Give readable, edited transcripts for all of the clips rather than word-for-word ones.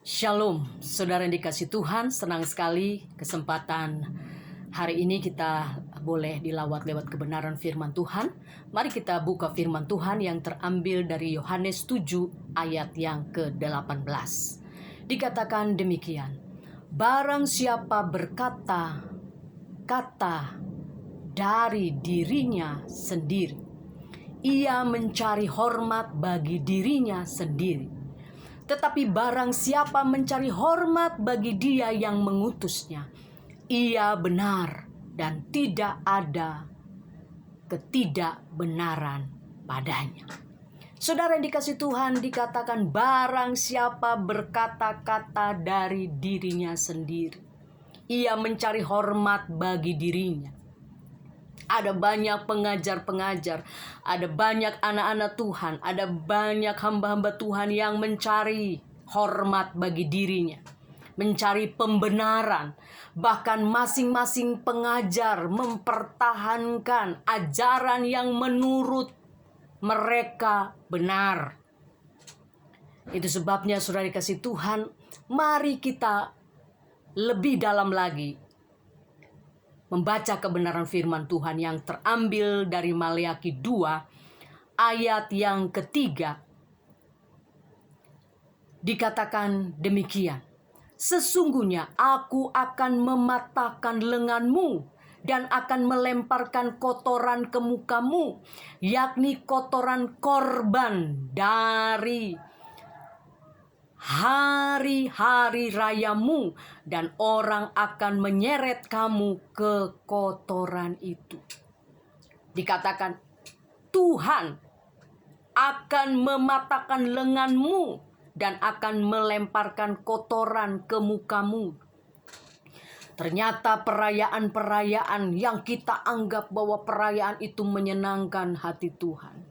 Shalom, saudara yang dikasih Tuhan, senang sekali kesempatan hari ini kita boleh dilawat lewat kebenaran firman Tuhan. Mari kita buka firman Tuhan yang terambil dari Yohanes 7 ayat yang ke-18. Dikatakan demikian, barang siapa berkata-kata dari dirinya sendiri, ia mencari hormat bagi dirinya sendiri. Tetapi barang siapa mencari hormat bagi Dia yang mengutusnya, ia benar dan tidak ada ketidakbenaran padanya. Saudara yang dikasih Tuhan, dikatakan barang siapa berkata-kata dari dirinya sendiri, ia mencari hormat bagi dirinya. Ada banyak pengajar-pengajar, ada banyak anak-anak Tuhan, ada banyak hamba-hamba Tuhan yang mencari hormat bagi dirinya, mencari pembenaran. Bahkan masing-masing pengajar mempertahankan ajaran yang menurut mereka benar. Itu sebabnya saudara dikasih Tuhan, mari kita lebih dalam lagi membaca kebenaran firman Tuhan yang terambil dari Maleakhi 2 ayat yang ketiga. Dikatakan demikian, sesungguhnya aku akan mematahkan lenganmu dan akan melemparkan kotoran ke mukamu, yakni kotoran korban dari hari-hari rayamu, dan orang akan menyeret kamu ke kotoran itu. Dikatakan Tuhan akan mematahkan lenganmu dan akan melemparkan kotoran ke mukamu. Ternyata perayaan-perayaan yang kita anggap bahwa perayaan itu menyenangkan hati Tuhan,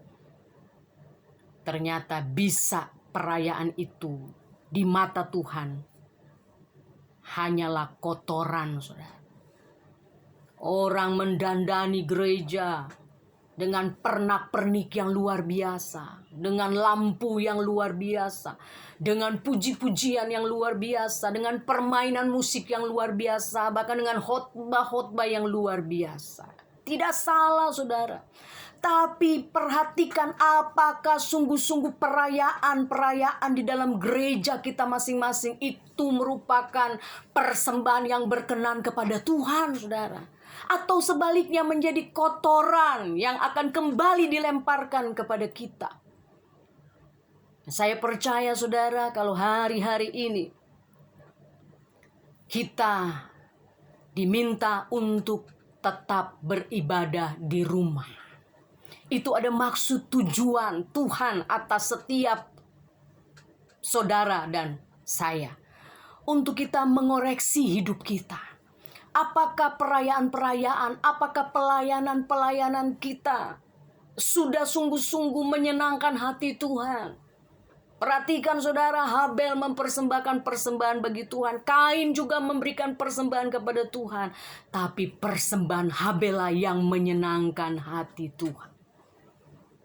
ternyata bisa perayaan itu di mata Tuhan hanyalah kotoran, saudara. Orang mendandani gereja dengan pernak-pernik yang luar biasa, dengan lampu yang luar biasa, dengan puji-pujian yang luar biasa, dengan permainan musik yang luar biasa, bahkan dengan khotbah-khotbah yang luar biasa. Tidak salah, saudara. Tapi perhatikan apakah sungguh-sungguh perayaan-perayaan di dalam gereja kita masing-masing itu merupakan persembahan yang berkenan kepada Tuhan, saudara. Atau sebaliknya menjadi kotoran yang akan kembali dilemparkan kepada kita. Saya percaya, saudara, kalau hari-hari ini kita diminta untuk tetap beribadah di rumah. Itu ada maksud tujuan Tuhan atas setiap saudara dan saya, untuk kita mengoreksi hidup kita. Apakah perayaan-perayaan, apakah pelayanan-pelayanan kita sudah sungguh-sungguh menyenangkan hati Tuhan? Perhatikan, saudara, Habel mempersembahkan persembahan bagi Tuhan. Kain juga memberikan persembahan kepada Tuhan. Tapi persembahan Habel lah yang menyenangkan hati Tuhan.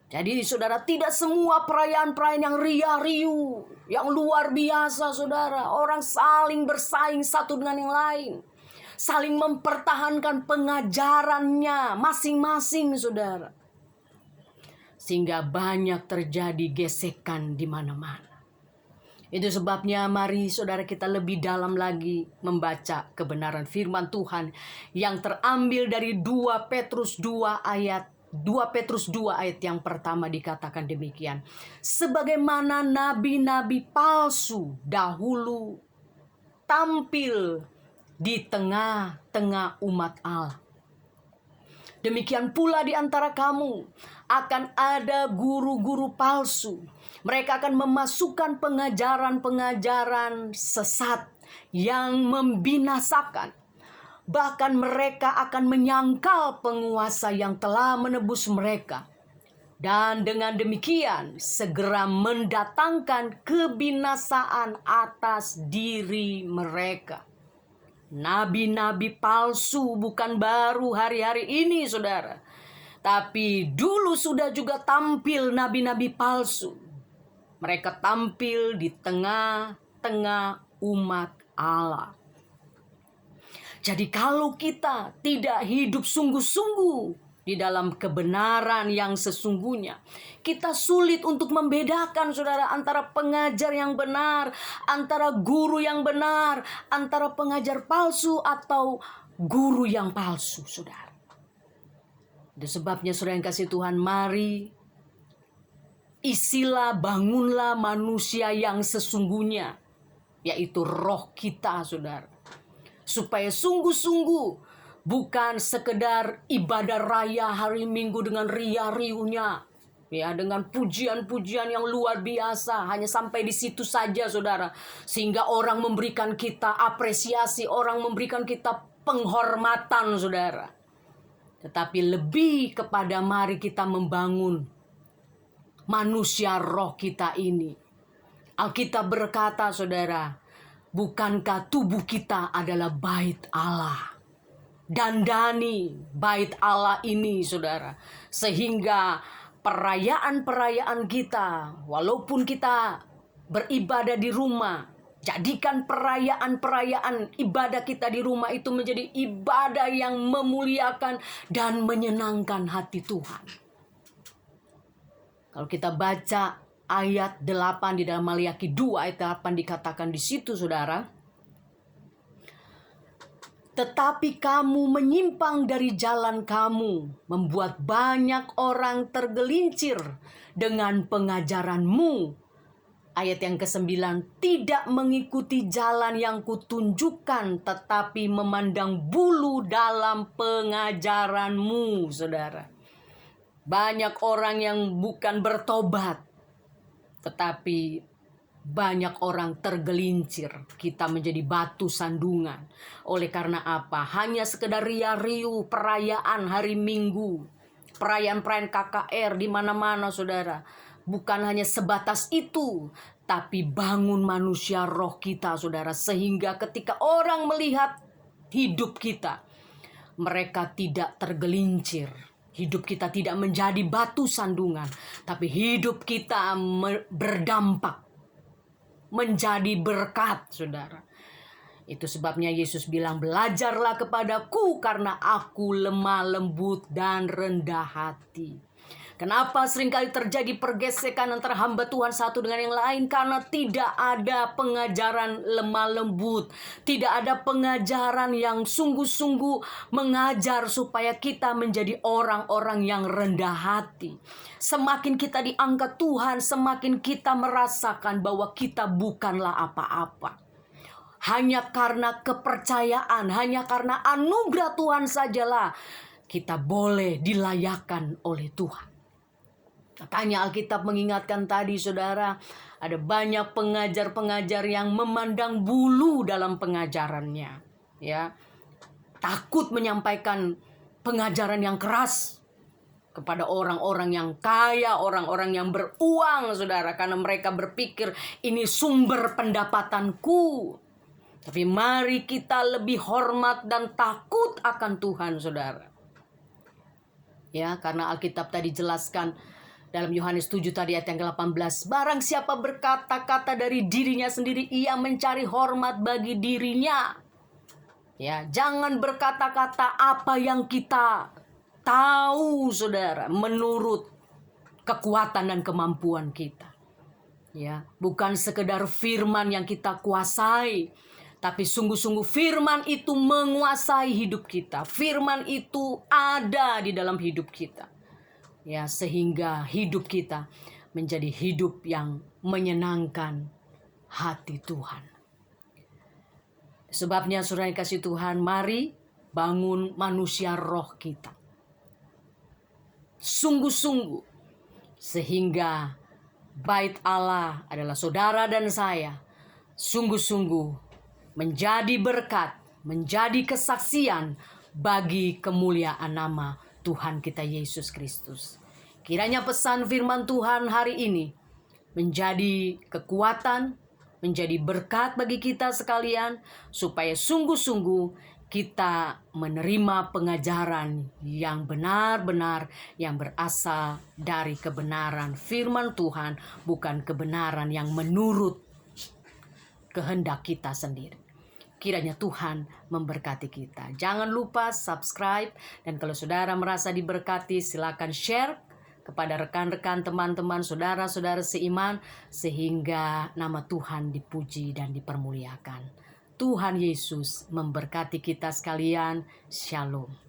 Jadi, saudara, tidak semua perayaan-perayaan yang ria-riu, yang luar biasa, saudara. Orang saling bersaing satu dengan yang lain, saling mempertahankan pengajarannya masing-masing, saudara. Sehingga banyak terjadi gesekan di mana-mana. Itu sebabnya mari, saudara, kita lebih dalam lagi membaca kebenaran firman Tuhan yang terambil dari 2 Petrus 2 ayat yang pertama. Dikatakan demikian, sebagaimana nabi-nabi palsu dahulu tampil di tengah-tengah umat Allah, demikian pula di antara kamu akan ada guru-guru palsu. Mereka akan memasukkan pengajaran-pengajaran sesat yang membinasakan. Bahkan mereka akan menyangkal penguasa yang telah menebus mereka. Dan dengan demikian segera mendatangkan kebinasaan atas diri mereka. Nabi-nabi palsu bukan baru hari-hari ini, saudara. Tapi dulu sudah juga tampil nabi-nabi palsu. Mereka tampil di tengah tengah-tengah umat Allah. Jadi kalau kita tidak hidup sungguh-sungguh di dalam kebenaran yang sesungguhnya, kita sulit untuk membedakan, saudara, antara pengajar yang benar, antara guru yang benar, antara pengajar palsu atau guru yang palsu, saudara. Itu sebabnya, saudara yang kasih Tuhan, mari isilah, bangunlah manusia yang sesungguhnya, yaitu roh kita, saudara. Supaya sungguh-sungguh bukan sekedar ibadah raya hari Minggu dengan ria-riunya, ya, dengan pujian-pujian yang luar biasa, hanya sampai di situ saja, saudara, sehingga orang memberikan kita apresiasi, orang memberikan kita penghormatan, saudara. Tetapi lebih kepada mari kita membangun manusia roh kita ini. Alkitab berkata, saudara, bukankah tubuh kita adalah bait Allah? Dandani bait Allah ini, saudara. Sehingga perayaan-perayaan kita, walaupun kita beribadah di rumah, jadikan perayaan-perayaan ibadah kita di rumah itu menjadi ibadah yang memuliakan dan menyenangkan hati Tuhan. Kalau kita baca ayat 8 di dalam Maliaki 2 ayat 8 dikatakan di situ, saudara. Tetapi kamu menyimpang dari jalan kamu, membuat banyak orang tergelincir dengan pengajaranmu. Ayat yang ke-9, tidak mengikuti jalan yang kutunjukkan, tetapi memandang bulu dalam pengajaranmu, saudara. Banyak orang yang bukan bertobat, tetapi banyak orang tergelincir. Kita menjadi batu sandungan. Oleh karena apa? Hanya sekedar ria-riu perayaan hari Minggu, perayaan-perayaan KKR di mana-mana, saudara. Bukan hanya sebatas itu, tapi bangun manusia roh kita, saudara, sehingga ketika orang melihat hidup kita, mereka tidak tergelincir. Hidup kita tidak menjadi batu sandungan, tapi hidup kita berdampak, menjadi berkat, saudara. Itu sebabnya Yesus bilang, belajarlah kepadaku karena aku lemah lembut dan rendah hati. Kenapa seringkali terjadi pergesekan antara hamba Tuhan satu dengan yang lain? Karena tidak ada pengajaran lemah lembut. Tidak ada pengajaran yang sungguh-sungguh mengajar supaya kita menjadi orang-orang yang rendah hati. Semakin kita diangkat Tuhan, semakin kita merasakan bahwa kita bukanlah apa-apa. Hanya karena kepercayaan, hanya karena anugerah Tuhan sajalah kita boleh dilayakkan oleh Tuhan. Makanya Alkitab mengingatkan tadi, saudara, ada banyak pengajar-pengajar yang memandang bulu dalam pengajarannya, ya. Takut menyampaikan pengajaran yang keras kepada orang-orang yang kaya, orang-orang yang beruang, saudara, karena mereka berpikir ini sumber pendapatanku. Tapi mari kita lebih hormat dan takut akan Tuhan, saudara. Ya, karena Alkitab tadi jelaskan dalam Yohanes 7 tadi ayat yang ke-18, barang siapa berkata-kata dari dirinya sendiri, ia mencari hormat bagi dirinya. Ya, jangan berkata-kata apa yang kita tahu, saudara, menurut kekuatan dan kemampuan kita. Ya, bukan sekedar firman yang kita kuasai, tapi sungguh-sungguh firman itu menguasai hidup kita. Firman itu ada di dalam hidup kita. Ya, sehingga hidup kita menjadi hidup yang menyenangkan hati Tuhan. Sebabnya, saudara yang kasih Tuhan, mari bangun manusia roh kita. Sungguh-sungguh, sehingga bait Allah adalah saudara dan saya, sungguh-sungguh menjadi berkat, menjadi kesaksian bagi kemuliaan nama Tuhan kita Yesus Kristus. Kiranya pesan firman Tuhan hari ini menjadi kekuatan, menjadi berkat bagi kita sekalian, supaya sungguh-sungguh kita menerima pengajaran yang benar-benar yang berasal dari kebenaran firman Tuhan, bukan kebenaran yang menurut kehendak kita sendiri. Kiranya Tuhan memberkati kita. Jangan lupa subscribe, dan kalau saudara merasa diberkati, silakan share kepada rekan-rekan, teman-teman, saudara-saudara seiman, sehingga nama Tuhan dipuji dan dipermuliakan. Tuhan Yesus memberkati kita sekalian. Shalom.